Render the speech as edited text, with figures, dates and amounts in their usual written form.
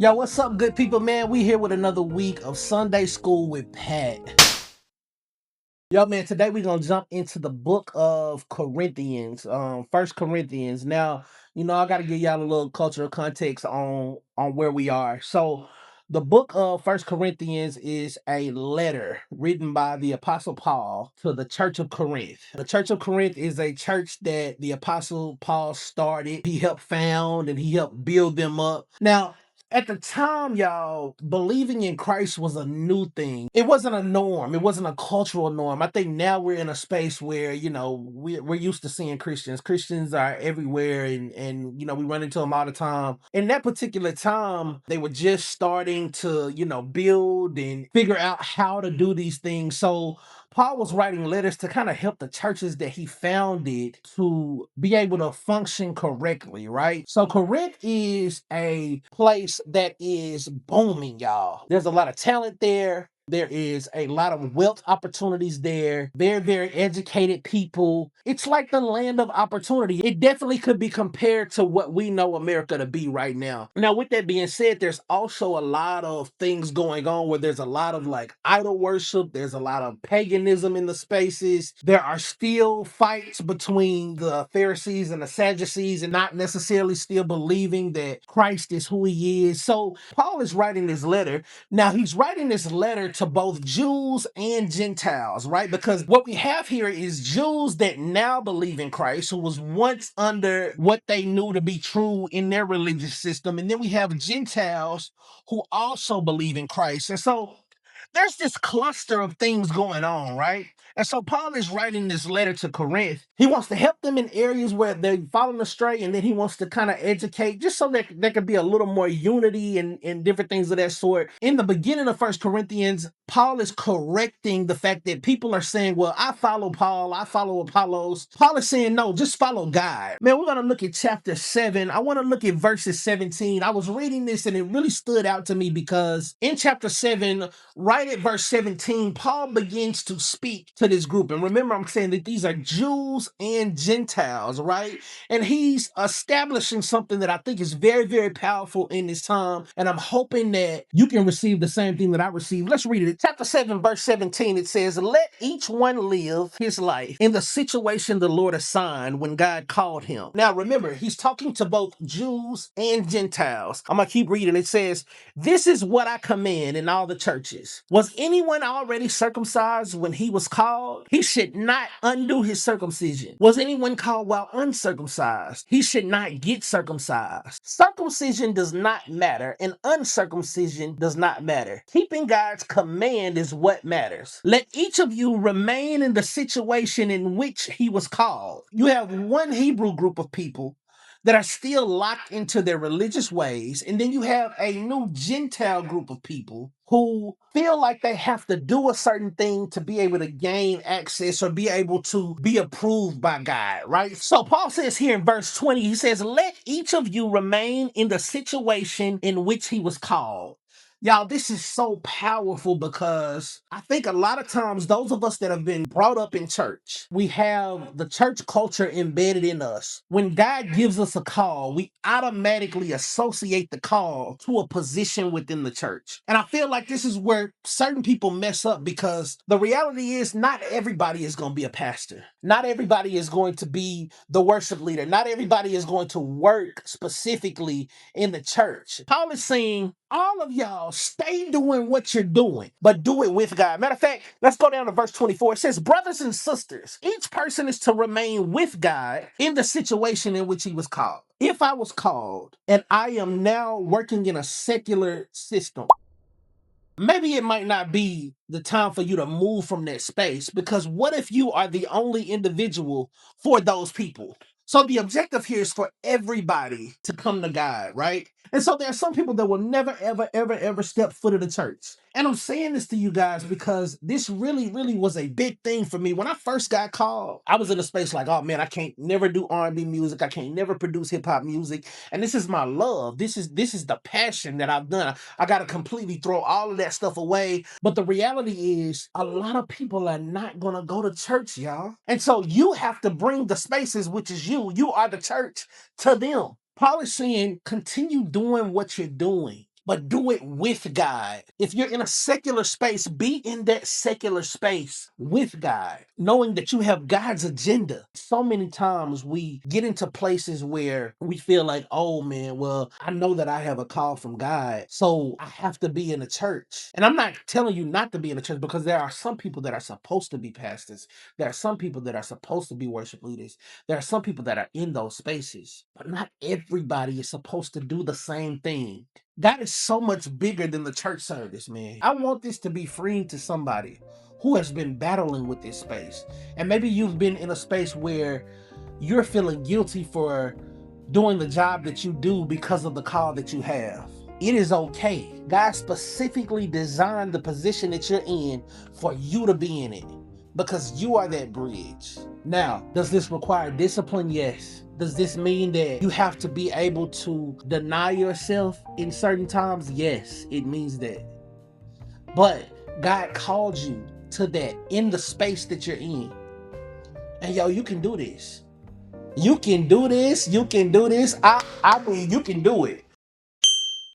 Yo, what's up, good people, man? We here with another week of Sunday School with Pat. Yo, man, today we're gonna jump into the book of Corinthians, First Corinthians. Now, I gotta give y'all a little cultural context on where we are. So the book of First Corinthians is a letter written by the Apostle Paul to the Church of Corinth. The Church of Corinth is a church that the Apostle Paul started. He helped found and he helped build them up. Now, at the time, y'all, believing in Christ was a new thing. It wasn't a norm. It wasn't a cultural norm. I think now we're in a space where, we're used to seeing Christians. Christians are everywhere and we run into them all the time. In that particular time, they were just starting to, build and figure out how to do these things. So Paul was writing letters to kind of help the churches that he founded to be able to function correctly, right? So Corinth is a place that is booming, y'all. There's a lot of talent there. There is a lot of wealth opportunities there. Very, very educated people. It's like the land of opportunity. It definitely could be compared to what we know America to be right now. Now, with that being said, there's also a lot of things going on where there's a lot of like idol worship. There's a lot of paganism in the spaces. There are still fights between the Pharisees and the Sadducees and not necessarily still believing that Christ is who he is. So Paul is writing this letter. Now, he's writing this letter to both Jews and Gentiles, right? Because what we have here is Jews that now believe in Christ, who was once under what they knew to be true in their religious system. And then we have Gentiles who also believe in Christ. And so there's this cluster of things going on, right? And so Paul is writing this letter to Corinth. He wants to help them in areas where they're falling astray, and then he wants to kind of educate just so that there could be a little more unity and different things of that sort. In the beginning of First Corinthians, Paul is correcting the fact that people are saying, well, I follow Paul, I follow Apollos. Paul is saying, no, just follow God. Man, we're going to look at chapter 7. I want to look at verses 17. I was reading this and it really stood out to me because in chapter 7, right at verse 17, Paul begins to speak to this group. And remember, I'm saying that these are Jews and Gentiles, right? And he's establishing something that I think is very, very powerful in this time. And I'm hoping that you can receive the same thing that I received. Let's read it. Chapter 7, verse 17, it says, let each one live his life in the situation the Lord assigned when God called him. Now, remember, he's talking to both Jews and Gentiles. I'm going to keep reading. It says, this is what I command in all the churches. Was anyone already circumcised when he was called? He should not undo his circumcision. Was anyone called while uncircumcised? He should not get circumcised. Circumcision does not matter, and uncircumcision does not matter. Keeping God's command is what matters. Let each of you remain in the situation in which he was called. You have one Hebrew group of people that are still locked into their religious ways. And then you have a new Gentile group of people who feel like they have to do a certain thing to be able to gain access or be able to be approved by God, right? So Paul says here in verse 20, he says, let each of you remain in the situation in which he was called. Y'all, this is so powerful because I think a lot of times those of us that have been brought up in church, we have the church culture embedded in us. When God gives us a call, we automatically associate the call to a position within the church. And I feel like this is where certain people mess up because the reality is not everybody is going to be a pastor. Not everybody is going to be the worship leader. Not everybody is going to work specifically in the church. Paul is saying, all of y'all stay doing what you're doing, but do it with God. Matter of fact, let's go down to verse 24. It says, brothers and sisters, each person is to remain with God in the situation in which he was called. If I was called and I am now working in a secular system, maybe it might not be the time for you to move from that space, because what if you are the only individual for those people? So the objective here is for everybody to come to God, right? And so there are some people that will never, ever, ever, ever step foot in the church. And I'm saying this to you guys because this really, really was a big thing for me. When I first got called, I was in a space like, oh man, I can't never do R&B music. I can't never produce hip hop music. And this is my love. This is the passion that I've done. I got to completely throw all of that stuff away. But the reality is a lot of people are not going to go to church, y'all. And so you have to bring the spaces, which is you. You are the church to them. Paul is saying, continue doing what you're doing, but do it with God. If you're in a secular space, be in that secular space with God, knowing that you have God's agenda. So many times we get into places where we feel like, oh man, well, I know that I have a call from God, so I have to be in a church. And I'm not telling you not to be in a church, because there are some people that are supposed to be pastors. There are some people that are supposed to be worship leaders. There are some people that are in those spaces, but not everybody is supposed to do the same thing. God is so much bigger than the church service, man. I want this to be freeing to somebody who has been battling with this space. And maybe you've been in a space where you're feeling guilty for doing the job that you do because of the call that you have. It is okay. God specifically designed the position that you're in for you to be in it, because you are that bridge. Now, does this require discipline? Yes. Does this mean that you have to be able to deny yourself in certain times? Yes, it means that. But God called you to that in the space that you're in. And yo, you can do this. You can do this. You can do this. I mean, you can do it.